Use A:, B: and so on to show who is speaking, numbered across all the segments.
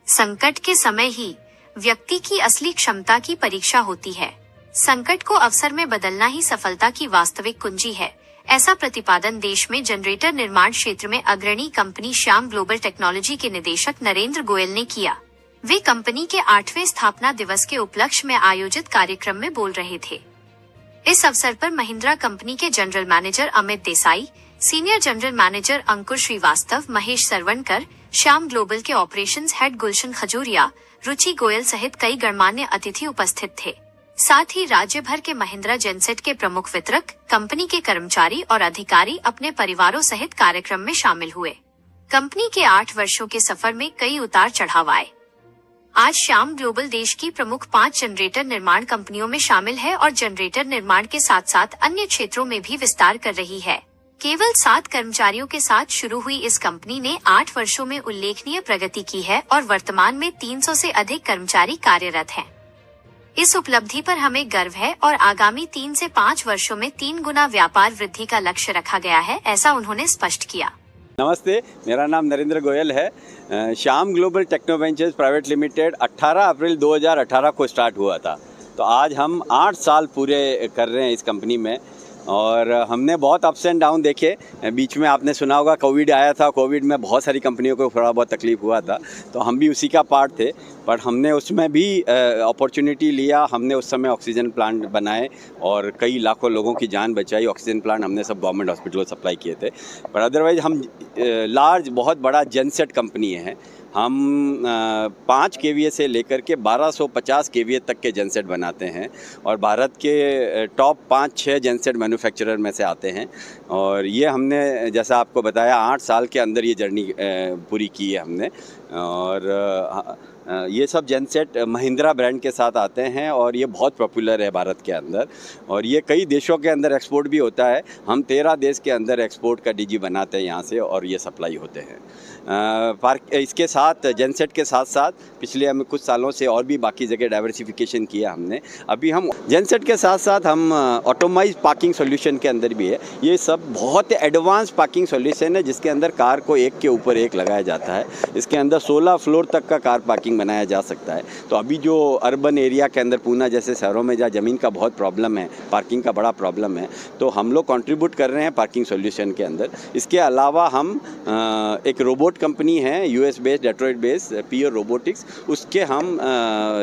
A: संकट के समय ही व्यक्ति की असली क्षमता की परीक्षा होती है। संकट को अवसर में बदलना ही सफलता की वास्तविक कुंजी है। ऐसा प्रतिपादन देश में जनरेटर निर्माण क्षेत्र में अग्रणी कंपनी श्याम ग्लोबल टेक्नोलॉजी के निदेशक नरेंद्र गोयल ने किया। वे कंपनी के 8वें स्थापना दिवस के उपलक्ष्य में आयोजित कार्यक्रम में बोल रहे थे। इस अवसर पर महिंद्रा कंपनी के general manager Amit Desai, senior general manager Ankur Shrivastava, Mahesh Sarvankar, Shyam Global के ऑपरेशंस हेड गुलशन खजूरिया, रुचि गोयल सहित कई गणमान्य अतिथि उपस्थित थे। साथ ही राज्य भर के महिंद्रा जेनसेट के प्रमुख वितरक, कंपनी के कर्मचारी और अधिकारी अपने परिवारों सहित कार्यक्रम में शामिल हुए। कंपनी के 8 वर्षों के सफर में कई उतार चढ़ाव आए। आज श्याम ग्लोबल देश की प्रमुख 5 जनरेटर निर्माण कंपनियों में शामिल है और जनरेटर निर्माण के साथ साथ अन्य क्षेत्रों में भी विस्तार कर रही है। केवल 7 कर्मचारियों के साथ शुरू हुई इस कंपनी ने 8 वर्षों में उल्लेखनीय प्रगति की है और वर्तमान में 300 से अधिक कर्मचारी कार्यरत हैं। इस उपलब्धि पर हमें गर्व है और आगामी 3 से 5 वर्षों में 3 गुना व्यापार वृद्धि का लक्ष्य रखा गया है, ऐसा उन्होंने स्पष्ट किया।
B: नमस्ते, मेरा नाम नरेंद्र गोयल है। Shyam Global Techno Ventures Private Limited 18 अप्रैल 2018 को स्टार्ट हुआ था। तो आज हम 8 साल पूरे कर रहे हैं इस कंपनी में और हमने बहुत अप्स एंड डाउन देखे। बीच में आपने सुना होगा कोविड आया था। कोविड में बहुत सारी कंपनियों को थोड़ा बहुत तकलीफ हुआ था, तो हम भी उसी का पार्ट थे। पर हमने उसमें भी अपॉर्चुनिटी लिया। हमने उस समय ऑक्सीजन प्लांट बनाए और कई लाखों लोगों की जान बचाई। ऑक्सीजन प्लांट हमने सब गवर्नमेंट हॉस्पिटल को सप्लाई किए थे। पर अदरवाइज हम लार्ज बहुत बड़ा जेनसेट कंपनी है। हम 5 kVA से लेकर के 1250 kVA तक के जेनसेट बनाते हैं और भारत के टॉप 5-6 जेनसेट मैन्युफैक्चरर में से आते हैं। और ये हमने जैसा आपको बताया 8 साल के अंदर ये जर्नी पूरी की है हमने। और ये सब जेनसेट महिंद्रा ब्रांड के साथ आते हैं और ये बहुत पॉपुलर है भारत के अंदर और ये कई देशों के अंदर एक्सपोर्ट भी होता है। हम 13 देश के अंदर एक्सपोर्ट का डीजी बनाते हैं यहाँ से और ये सप्लाई होते हैं। इसके साथ जेनसेट के साथ साथ पिछले हमें कुछ सालों से और भी बाकी जगह डाइवर्सिफिकेशन किया हमने। अभी हम जेनसेट के साथ साथ हम ऑटोमाइज पार्किंग सॉल्यूशन के अंदर भी है। ये सब बहुत एडवांस पार्किंग सॉल्यूशन है जिसके अंदर कार को एक के ऊपर एक लगाया जाता है। इसके अंदर 16 फ्लोर तक का कार पार्किंग बनाया जा सकता है। तो अभी जो अर्बन एरिया के अंदर पूना जैसे शहरों में जहाँ ज़मीन का बहुत प्रॉब्लम है, पार्किंग का बड़ा प्रॉब्लम है, तो हम लोग कंट्रीब्यूट कर रहे हैं पार्किंग सॉल्यूशन के अंदर। इसके अलावा हम एक रोबोट कंपनी है यूएस बेस्ड, डेट्रॉइट बेस्ड, पियर रोबोटिक्स, उसके हम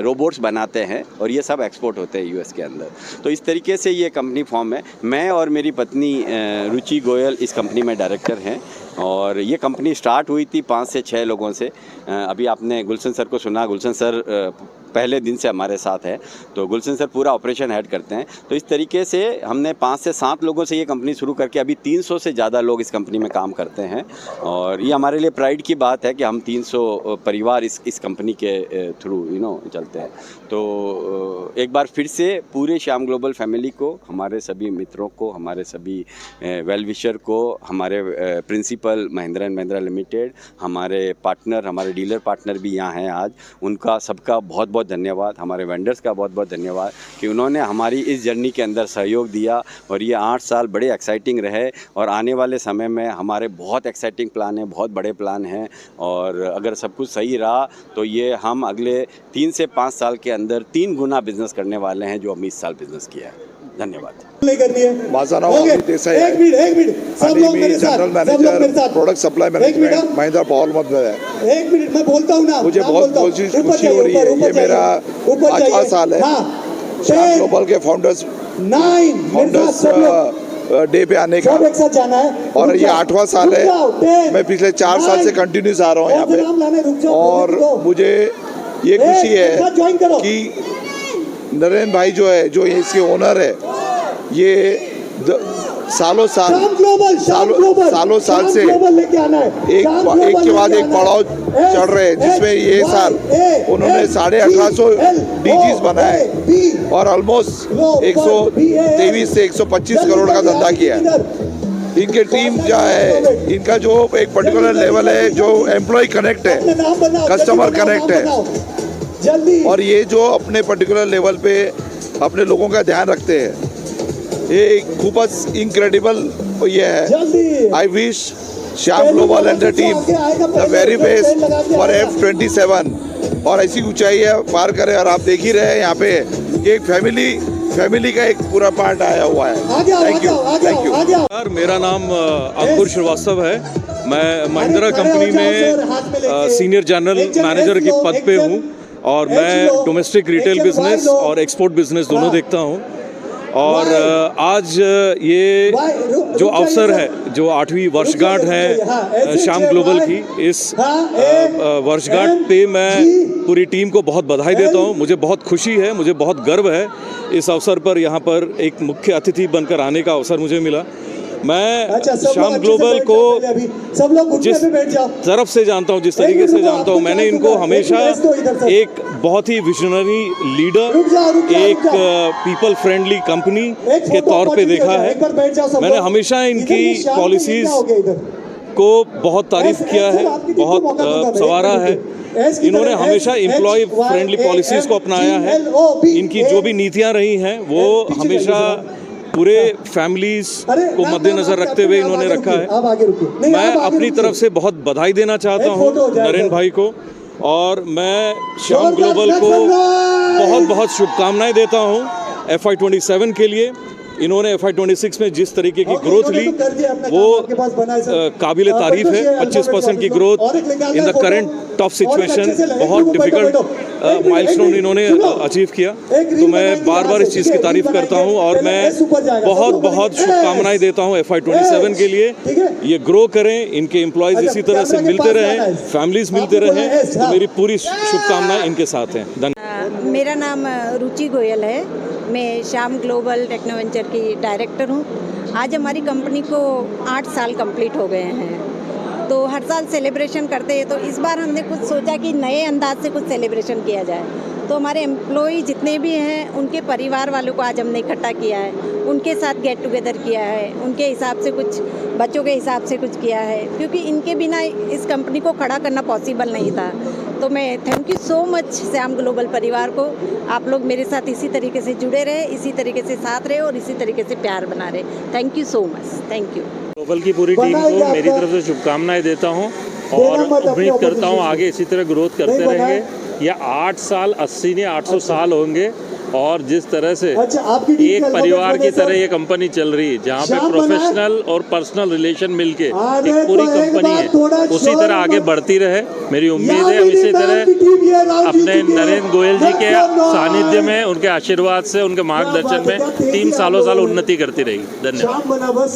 B: रोबोट्स बनाते हैं और ये सब एक्सपोर्ट होते हैं यूएस के अंदर। तो इस तरीके से ये कंपनी फॉर्म है। मैं और मेरी पत्नी रुचि गोयल इस कंपनी में डायरेक्टर हैं और ये कंपनी स्टार्ट हुई थी 5 से 6 लोगों से। अभी आपने गुलशन सर को सुना। गुलशन सर पहले दिन से हमारे साथ है, तो गुलशन सर पूरा ऑपरेशन हेड करते हैं। तो इस तरीके से हमने 5 से 7 लोगों से ये कंपनी शुरू करके अभी 300 से ज़्यादा लोग इस कंपनी में काम करते हैं और ये हमारे लिए प्राइड की बात है कि हम 300 परिवार इस कंपनी के थ्रू चलते हैं। तो एक बार फिर से पूरे श्याम ग्लोबल फैमिली को, हमारे सभी मित्रों को, हमारे सभी वेल विशर को, हमारे principal Mahindra and Mahindra Limited, हमारे पार्टनर, हमारे डीलर पार्टनर भी यहाँ हैं आज, उनका सबका बहुत बहुत धन्यवाद। हमारे वेंडर्स का बहुत बहुत धन्यवाद कि उन्होंने हमारी इस जर्नी के अंदर सहयोग दिया और ये 8 साल बड़े एक्साइटिंग रहे और आने वाले समय में हमारे बहुत एक्साइटिंग प्लान हैं, बहुत बड़े प्लान हैं। और अगर सब कुछ सही रहा तो ये हम अगले 3 से 5 साल के अंदर 3 गुना बिजनेस करने वाले हैं जो हम इस साल बिजनेस किया है। धन्यवाद।
C: माझा नाव अमित देसाई आहे आणि मी general manager product supply management Mahindra Power मध्ये है।
D: एक मिनट मैं बोलता हूँ ना।
C: मुझे बहुत खुशी हो रही है। ये मेरा 5वां साल है श्याम ग्लोबल के फाउंडर्स डे पे आने का और ये 8वां साल है। मैं पिछले 4 साल से कंटिन्यूस आ रहा हूँ यहाँ पे और मुझे ये खुशी है कि नरेंद्र भाई जो है, जो इसके ओनर है, ये सालों साल से एक के बाद एक पड़ाव चढ़ रहे हैं जिसमें ये साल उन्होंने 1850 डीजीज बनाए और ऑलमोस्ट 123 से 125 करोड़ का धंधा किया है। इनके टीम क्या है, इनका जो एक पर्टिकुलर लेवल है, जो एम्प्लॉय कनेक्ट है, कस्टमर कनेक्ट है और ये जो अपने पर्टिकुलर लेवल पे अपने लोगों का ध्यान रखते हैं, ये खूबच इनक्रेडिबल ये है। I wish Shyam global and the team the very best for F27 और ऐसी ऊंचाइयाँ पार करें। और आप देख ही रहे हैं यहाँ पे कि एक फैमिली का एक पूरा पार्ट आया हुआ है। Thank you.
D: यार, मेरा नाम अंकुर श्रीवास्तव है। मैं महिंद्रा कंपनी में सीनियर जनरल मैनेजर के पद पे हूँ और मैं डोमेस्टिक रिटेल बिजनेस और एक्सपोर्ट बिजनेस दोनों देखता हूँ। और आज ये जो अवसर है, जो 8वीं वर्षगांठ है श्याम ग्लोबल की, इस वर्षगांठ पे मैं पूरी टीम को बहुत बधाई देता हूँ। मुझे बहुत खुशी है, मुझे बहुत गर्व है इस अवसर पर यहाँ पर एक मुख्य अतिथि बनकर आने का अवसर मुझे मिला। मैं श्याम ग्लोबल को जिस तरफ से जानता हूँ, जिस तरीके से जानता हूँ, मैंने इनको हमेशा एक बहुत ही विजनरी लीडर, एक पीपल फ्रेंडली कंपनी के तौर पे देखा है। मैंने हमेशा इनकी पॉलिसीज को बहुत तारीफ किया है, बहुत सवारा है। इन्होंने हमेशा एम्प्लॉय फ्रेंडली पॉलिसीज को अपनाया है। इनकी जो भी नीतियाँ रही हैं वो हमेशा पूरे फैमिलीज को मद्देनजर रखते हुए इन्होंने रखा है। मैं अपनी तरफ से बहुत बधाई देना चाहता हूँ नरेंद्र भाई को, और मैं श्याम ग्लोबल को बहुत बहुत शुभकामनाएं देता हूँ FY27 के लिए। इन्होंने FY26 में जिस तरीके की ग्रोथ ली वो काबिल तारीफ है। 25% की growth in the current tough situation, बहुत डिफिकल्ट माइलस्टोन इन्होंने अचीव किया। तो मैं बार बार इस चीज़ की तारीफ करता हूं और मैं बहुत बहुत शुभकामनाएं देता हूं FY27 के लिए। ये ग्रो करें, इनके एम्प्लॉयज़ इसी तरह से मिलते रहें, फैमिलीज मिलते रहें, तो मेरी पूरी शुभकामनाएं इनके साथ हैं। धन्यवाद।
E: मेरा नाम रुचि गोयल है। मैं श्याम ग्लोबल टेक्नोवेंचर की डायरेक्टर हूँ। आज हमारी कंपनी को 8 साल कंप्लीट हो गए हैं, तो हर साल सेलिब्रेशन करते हैं। तो इस बार हमने कुछ सोचा कि नए अंदाज से कुछ सेलिब्रेशन किया जाए। तो हमारे एम्प्लॉय जितने भी हैं उनके परिवार वालों को आज हमने इकट्ठा किया है, उनके साथ गेट टुगेदर किया है, उनके हिसाब से कुछ, बच्चों के हिसाब से कुछ किया है, क्योंकि इनके बिना इस कंपनी को खड़ा करना पॉसिबल नहीं था। तो मैं thank you so much Shyam global परिवार को। आप लोग मेरे साथ इसी तरीके से जुड़े रहे, इसी तरीके से साथ रहे और इसी तरीके से प्यार बना रहे। Thank you so much. Thank you.
F: Global की पूरी टीम को मेरी तरफ से शुभकामनाएं देता हूँ और उम्मीद करता हूँ आगे इसी तरह ग्रोथ करते रहेंगे। या 8 साल 80 नहीं 800 साल होंगे। और जिस तरह से एक परिवार की तरह ये कंपनी चल रही है, जहाँ पे प्रोफेशनल और पर्सनल रिलेशन मिलके एक पूरी कंपनी है, उसी तरह आगे बढ़ती रहे। मेरी उम्मीद है हम इसी तरह अपने नरेंद्र गोयल जी के सानिध्य में, उनके आशीर्वाद से, उनके मार्गदर्शन में टीम सालों साल उन्नति करती रहेगी। धन्यवाद।